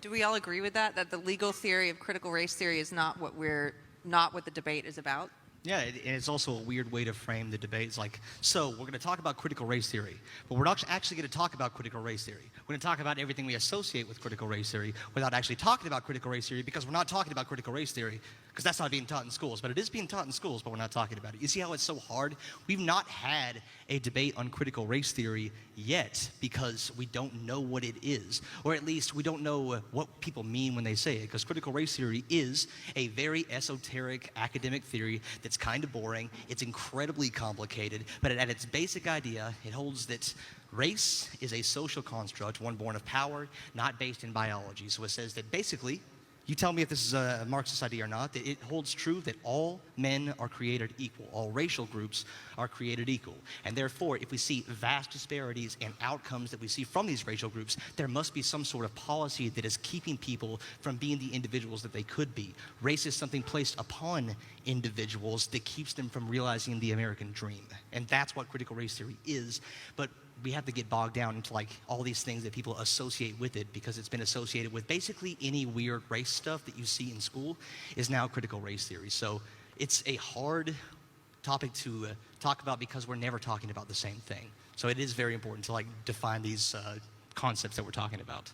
Do we all agree with that? That the legal theory of critical race theory is not what the debate is about? Yeah, and it's also a weird way to frame the debate. It's like, so we're going to talk about critical race theory, but we're not actually going to talk about critical race theory. We're going to talk about everything we associate with critical race theory without actually talking about critical race theory, because we're not talking about critical race theory because that's not being taught in schools. But it is being taught in schools, but we're not talking about it. You see how it's so hard? We've not had a debate on critical race theory yet because we don't know what it is, or at least we don't know what people mean when they say it, because critical race theory is a very esoteric academic theory that's kind of boring. It's incredibly complicated, but at its basic idea, it holds that race is a social construct, one born of power, not based in biology. So it says that basically, you tell me if this is a Marxist idea or not, that it holds true that all men are created equal, all racial groups are created equal. And therefore, if we see vast disparities in outcomes that we see from these racial groups, there must be some sort of policy that is keeping people from being the individuals that they could be. Race is something placed upon individuals that keeps them from realizing the American dream. And that's what critical race theory is. But we have to get bogged down into like all these things that people associate with it, because it's been associated with basically any weird race stuff that you see in school is now critical race theory. So it's a hard topic to talk about because we're never talking about the same thing. So it is very important to like define these concepts that we're talking about.